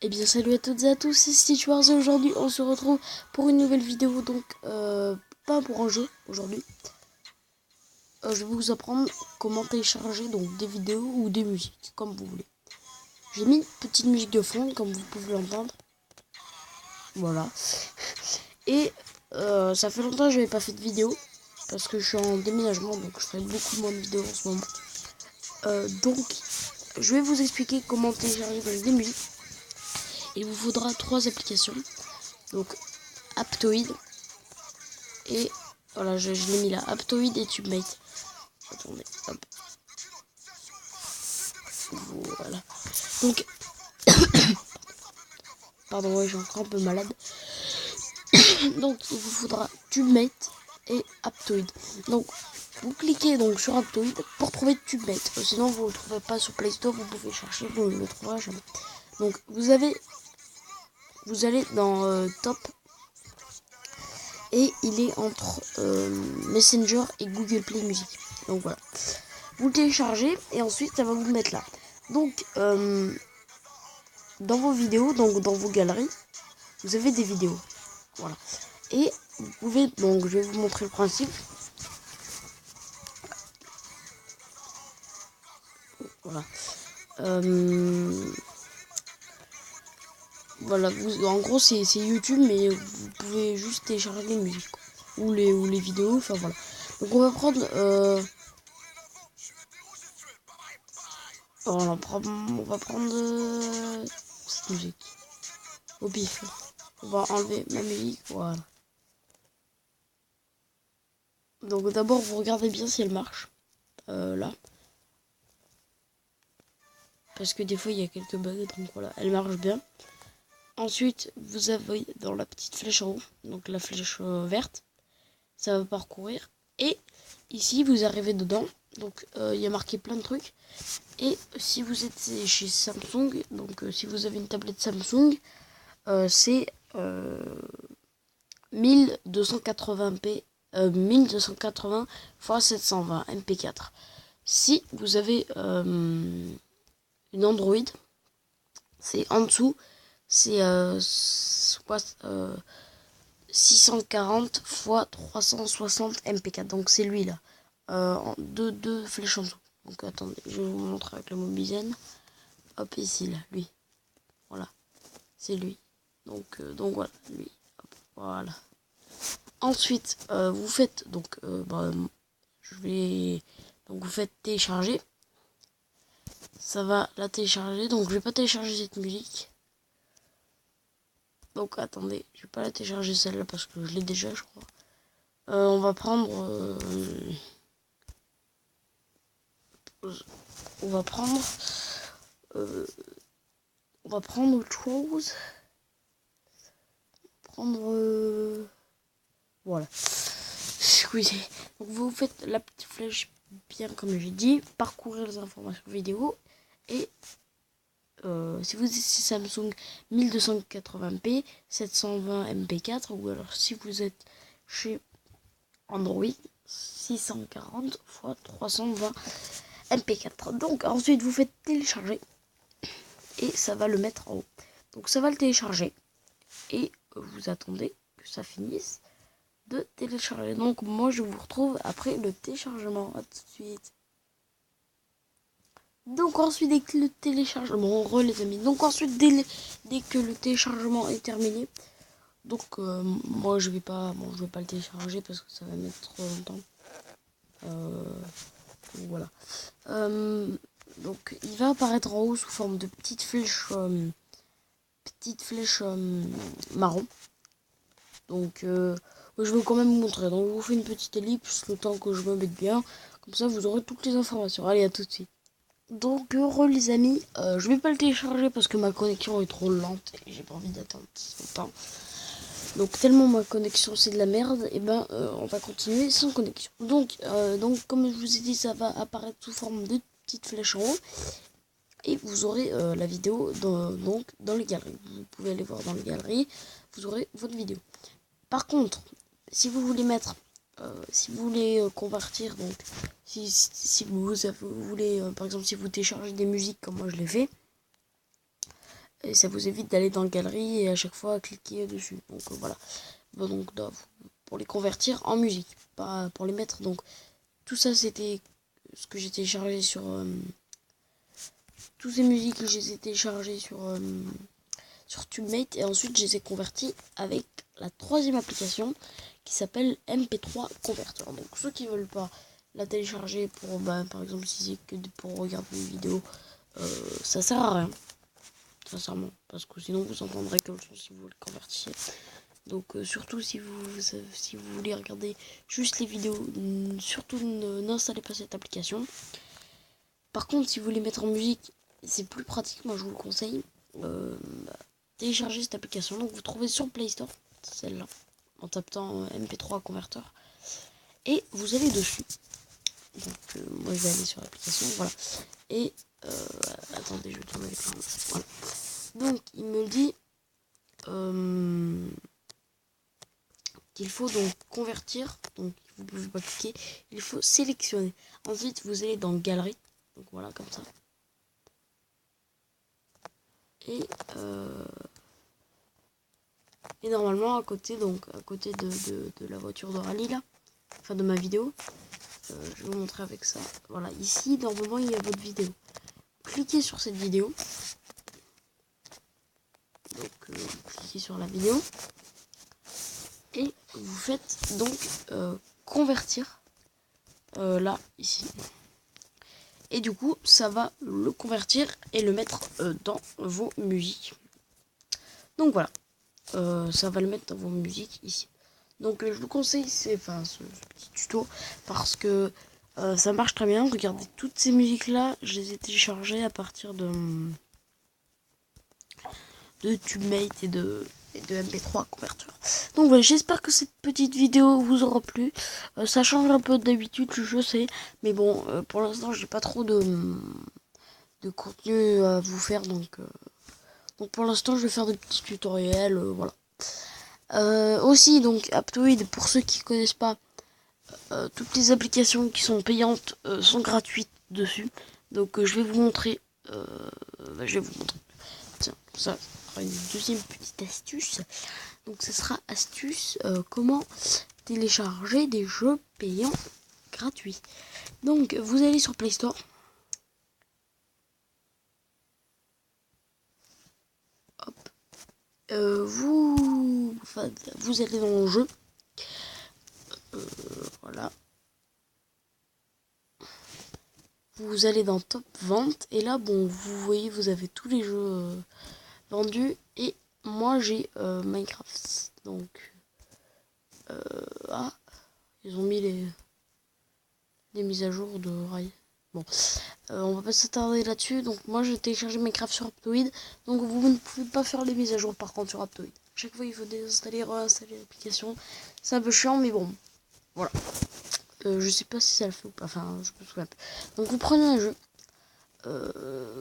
Eh bien salut à toutes et à tous, c'est Stitch Wars et aujourd'hui on se retrouve pour une nouvelle vidéo, donc pas pour un jeu aujourd'hui. Je vais vous apprendre comment télécharger donc des vidéos ou des musiques, comme vous voulez. J'ai mis une petite musique de fond, comme vous pouvez l'entendre. Voilà. Et ça fait longtemps que je n'avais pas fait de vidéo, parce que je suis en déménagement, donc je fais beaucoup moins de vidéos en ce moment. Donc je vais vous expliquer comment télécharger des musiques. Il vous faudra 3 applications. Donc Aptoid. Et voilà, je l'ai mis là. Aptoid et TubeMate. Attendez, hop. Voilà. Donc, pardon, ouais, j'ai encore un peu malade. Donc, il vous faudra TubeMate et Aptoid. Donc, vous cliquez donc sur Aptoid pour trouver TubeMate. Sinon, vous ne le trouvez pas sur Play Store, vous pouvez chercher, vous ne le trouverez jamais. Donc, vous allez dans Top. Et il est entre Messenger et Google Play Music. Donc voilà. Vous le téléchargez et ensuite ça va vous mettre là. Donc dans vos vidéos, donc dans vos galeries, vous avez des vidéos. Voilà. Et vous pouvez, donc je vais vous montrer le principe. Voilà. Voilà, en gros c'est YouTube, mais vous pouvez juste télécharger les musiques ou les vidéos, enfin voilà. Donc on va prendre on va prendre cette musique au pif. On va enlever ma musique, voilà. Donc d'abord vous regardez bien si elle marche, là. Parce que des fois il y a quelques bugs, donc voilà, elle marche bien. Ensuite vous avez dans la petite flèche en haut, donc la flèche verte, ça va parcourir. Et ici vous arrivez dedans, donc il y a marqué plein de trucs. Et si vous êtes chez Samsung, donc si vous avez une tablette Samsung, c'est 1280p 1280 x 720 MP4. Si vous avez une Android, c'est en dessous, c'est 640 x 360 MP4. Donc c'est lui là, deux flèches en dessous. Donc attendez, je vais vous montrer avec le Mobizen. Hop, ici là, lui. Voilà, c'est lui. Donc voilà, lui. Hop, voilà. Ensuite, vous faites donc vous faites télécharger. Ça va la télécharger. Donc je vais pas télécharger cette musique. Donc attendez, je vais pas la télécharger celle-là parce que je l'ai déjà, je crois. On va prendre on va prendre autre chose. Voilà. Excusez. Donc vous faites la petite flèche bien comme j'ai dit, parcourir les informations vidéo et si vous êtes Samsung 1280p 720 MP4 ou alors si vous êtes chez Android 640 x 320 MP4. Donc ensuite vous faites télécharger et ça va le mettre en haut. Donc ça va le télécharger et vous attendez que ça finisse de télécharger. Donc moi je vous retrouve après le téléchargement. À tout de suite. Donc ensuite dès que le téléchargement, les amis. Donc ensuite dès que le téléchargement est terminé, donc moi je vais pas le télécharger parce que ça va mettre trop longtemps. Voilà. Donc il va apparaître en haut sous forme de petites flèches marron. Donc je vais quand même vous montrer. Donc je vous fais une petite ellipse le temps que je me mette bien. Comme ça vous aurez toutes les informations. Allez, à tout de suite. Donc heureux les amis, je vais pas le télécharger parce que ma connexion est trop lente et j'ai pas envie d'attendre longtemps. Donc tellement ma connexion c'est de la merde, et on va continuer sans connexion. Donc comme je vous ai dit, ça va apparaître sous forme de petites flèches en haut. Et vous aurez la vidéo dans les galeries. Vous pouvez aller voir dans les galeries, vous aurez votre vidéo. Par contre, si vous voulez mettre, si vous voulez convertir, donc si vous voulez, par exemple, si vous téléchargez des musiques comme moi je l'ai fait, Et ça vous évite d'aller dans la galerie et à chaque fois cliquer dessus. Donc voilà. Bon, donc pour les convertir en musique, pas pour les mettre. Donc tout ça c'était ce que j'ai téléchargé sur toutes ces musiques que j'ai téléchargées sur TubeMate, et ensuite je les ai convertis avec la troisième application qui s'appelle MP3 Converter. Donc ceux qui veulent pas la télécharger pour par exemple si c'est que pour regarder des vidéos, ça sert à rien sincèrement, parce que sinon vous entendrez que le son si vous le convertissez. Donc surtout si vous voulez regarder juste les vidéos, surtout n'installez pas cette application. Par contre si vous voulez mettre en musique, c'est plus pratique, moi je vous le conseille. Téléchargez cette application, donc vous trouvez sur Play Store, celle-là, en tapant MP3 converteur, et vous allez dessus. Donc moi je vais aller sur l'application, voilà. Et attendez, je vais tourner l'écran. Voilà. Donc il me dit qu'il faut donc convertir, donc vous pouvez pas cliquer, il faut sélectionner. Ensuite vous allez dans Galerie, donc voilà comme ça. Et normalement à côté, donc à côté de la voiture de rallye là, enfin de ma vidéo, je vais vous montrer avec ça. Voilà, ici normalement il y a votre vidéo. Cliquez sur cette vidéo. Donc vous cliquez sur la vidéo et vous faites donc convertir là ici. Et du coup ça va le convertir et le mettre dans vos musiques. Donc voilà. Ça va le mettre dans vos musiques ici. Donc je vous conseille ce petit tuto parce que ça marche très bien. Regardez, toutes ces musiques là, je les ai téléchargées à partir de TubeMate et de MP3 converteur. Donc voilà, j'espère que cette petite vidéo vous aura plu. Ça change un peu d'habitude, je sais, mais bon, pour l'instant j'ai pas trop de contenu à vous faire, donc pour l'instant je vais faire des petits tutoriels, voilà. Aussi donc Aptoide, pour ceux qui connaissent pas, toutes les applications qui sont payantes sont gratuites dessus. Donc je vais vous montrer. Tiens, ça sera une deuxième petite astuce. Donc ce sera astuce comment télécharger des jeux payants gratuits. Donc vous allez sur Play Store. Hop. Vous allez dans le jeu. Voilà. Vous allez dans Top Vente. Et là, bon, vous voyez, vous avez tous les jeux vendus. Et moi, j'ai Minecraft. Donc, ils ont mis les mises à jour de rail. Bon, on va pas s'attarder là-dessus. Donc, moi, j'ai téléchargé Minecraft sur Aptoide. Donc, vous ne pouvez pas faire les mises à jour, par contre, sur Aptoide. Chaque fois, il faut désinstaller, réinstaller l'application. C'est un peu chiant, mais bon, voilà. Je sais pas si ça le fait ou pas, enfin je me souviens pas. Donc vous prenez un jeu.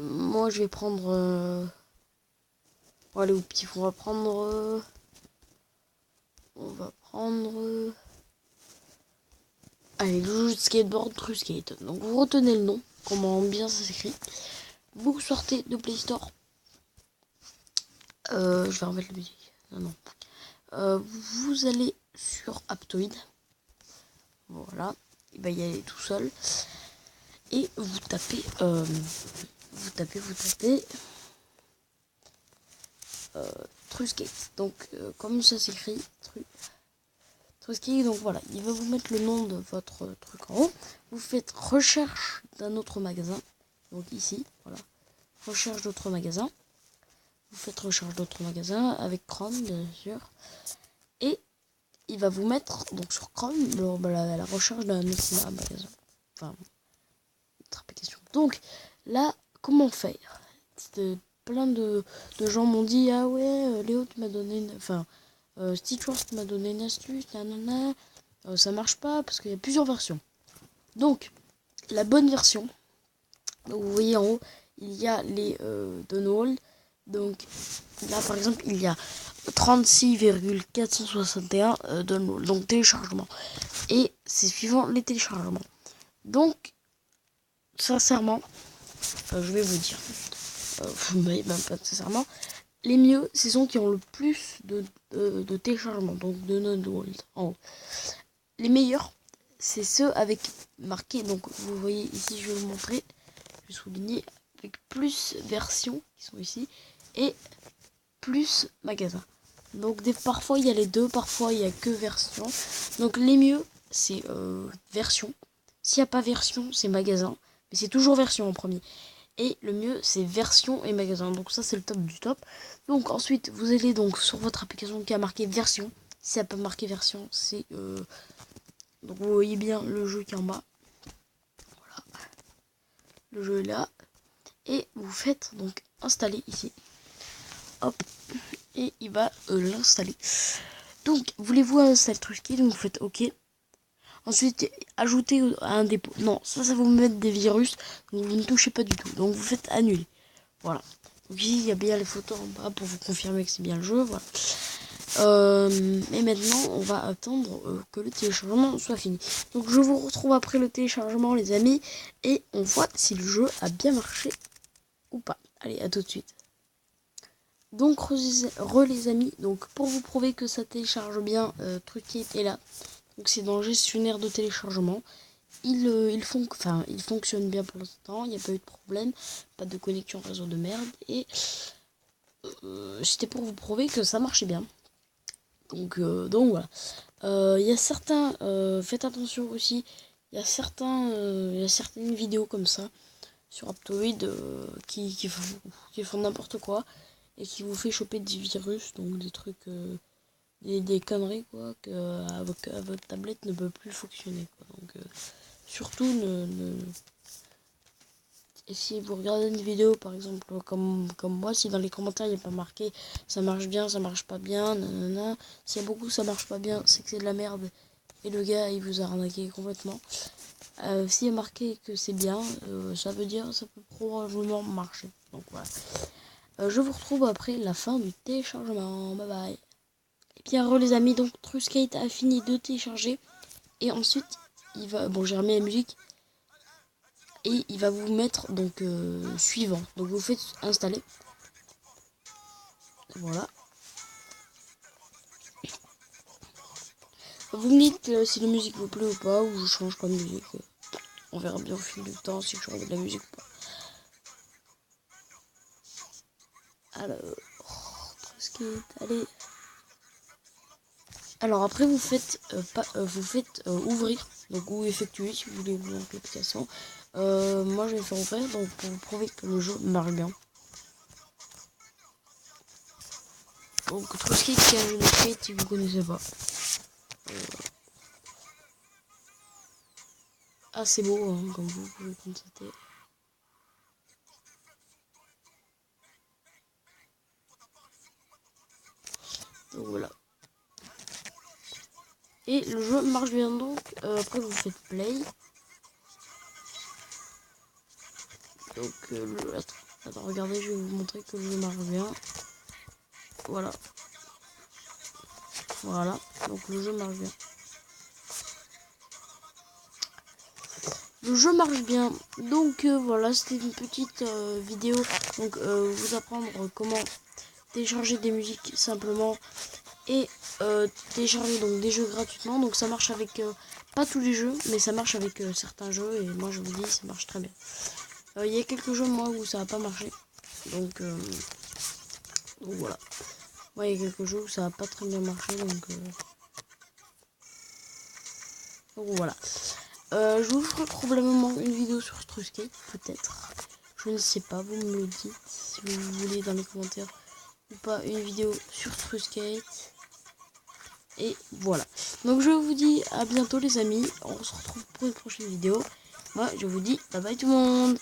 Moi je vais prendre bon, allez au petit fond, on va prendre allez, le jeu de skateboard TrueSkate. Donc vous retenez le nom, comment bien ça s'écrit. Vous sortez de Play Store. Je vais remettre la musique. Non. Vous allez sur Aptoide. Voilà, il va y aller tout seul. Et vous tapez TrueSkate. Donc comme ça s'écrit, TrueSkate. Donc voilà, il va vous mettre le nom de votre truc en haut. Vous faites recherche d'un autre magasin. Donc ici, voilà, recherche d'autres magasins. Vous faites recherche d'autres magasins avec Chrome bien sûr. Et il va vous mettre donc sur Chrome la recherche d'un autre magasin. Enfin, notre application. Donc là, comment faire? Plein de gens m'ont dit ah ouais, Léo tu m'as donné une... enfin Stitch Wars m'a donné une astuce, nanana. Ça marche pas parce qu'il y a plusieurs versions. Donc la bonne version, vous voyez en haut, il y a les downloads. Donc là par exemple il y a 36,461 downloads, donc téléchargements. Et c'est suivant les téléchargements. Donc sincèrement, je vais vous dire, mais même pas nécessairement. Les mieux, c'est ceux qui ont le plus de téléchargements, donc de download en haut. Les meilleurs, c'est ceux avec marqué, donc vous voyez ici, je vais vous montrer, je vais souligner, avec plus versions qui sont ici, et plus magasin. Donc parfois il y a les deux, parfois il y a que version. Donc les mieux, c'est version. S'il n'y a pas version, c'est magasin, mais c'est toujours version en premier. Et le mieux, c'est version et magasin. Donc ça, c'est le top du top. Donc ensuite, vous allez donc sur votre application qui a marqué version. Si ça n'a pas marqué version, c'est... Donc vous voyez bien le jeu qui est en bas. Voilà. Le jeu est là. Et vous faites donc installer ici. Hop. Et il va l'installer. Donc, voulez-vous installer le truc? Donc vous faites OK. Ensuite, ajoutez un dépôt. Non, ça va vous mettre des virus. Donc vous ne touchez pas du tout. Donc vous faites annuler. Voilà. Donc ici, il y a bien les photos en bas pour vous confirmer que c'est bien le jeu. Voilà. Et maintenant, on va attendre que le téléchargement soit fini. Donc je vous retrouve après le téléchargement, les amis. Et on voit si le jeu a bien marché ou pas. Allez, à tout de suite. Donc, les amis, donc pour vous prouver que ça télécharge bien, Trucate est là. Donc c'est dans le gestionnaire de téléchargement. Il fonctionne bien pour l'instant, il n'y a pas eu de problème, pas de connexion réseau de merde. Et c'était pour vous prouver que ça marchait bien. Donc voilà. Il y a certains, faites attention aussi, il y a certaines vidéos comme ça sur Aptoid qui font n'importe quoi et qui vous fait choper des virus, donc des trucs, des conneries quoi, que votre tablette ne peut plus fonctionner quoi. Donc surtout et si vous regardez une vidéo par exemple comme moi, si dans les commentaires il n'y a pas marqué ça marche bien, ça marche pas bien, nanana, s'il y a beaucoup ça marche pas bien, c'est que c'est de la merde et le gars il vous a arnaqué complètement. S'il y a marqué que c'est bien, ça veut dire ça peut probablement marcher. Donc voilà. Je vous retrouve après la fin du téléchargement. Bye bye. Et bien les amis, donc Trucate a fini de télécharger. Et ensuite, il va... Bon, j'ai remis la musique. Et il va vous mettre donc suivant. Donc vous faites installer. Voilà. Vous me dites si la musique vous plaît ou pas, ou je change pas de musique. On verra bien au fil du temps si je change de la musique ou pas. Alors, Trucate, allez. Alors après vous faites ouvrir, donc ou effectuer si vous voulez ouvrir l'application. Moi je vais faire ouvrir donc pour vous prouver que le jeu marche bien. Donc Trucate qui est un jeu de skate si vous connaissez pas. Assez beau hein, comme vous pouvez constater. Donc voilà. Et le jeu marche bien donc. Après vous faites play. Donc attends, regardez, je vais vous montrer que le jeu marche bien. Voilà. Voilà. Donc le jeu marche bien. Le jeu marche bien. Donc voilà, c'était une petite vidéo. Donc vous apprendre comment télécharger des musiques simplement et télécharger donc des jeux gratuitement. Donc ça marche avec pas tous les jeux, mais ça marche avec certains jeux. Et moi je vous dis, ça marche très bien. Il y a quelques jeux moi où ça n'a pas marché. Donc voilà. Moi il y a quelques jeux où ça n'a pas très bien marché. Donc voilà. Je vous ferai probablement une vidéo sur Trucate, peut-être. Je ne sais pas, vous me le dites si vous voulez dans les commentaires ou pas une vidéo sur Trucate. Et voilà. Donc je vous dis à bientôt les amis. On se retrouve pour une prochaine vidéo. Moi je vous dis bye bye tout le monde.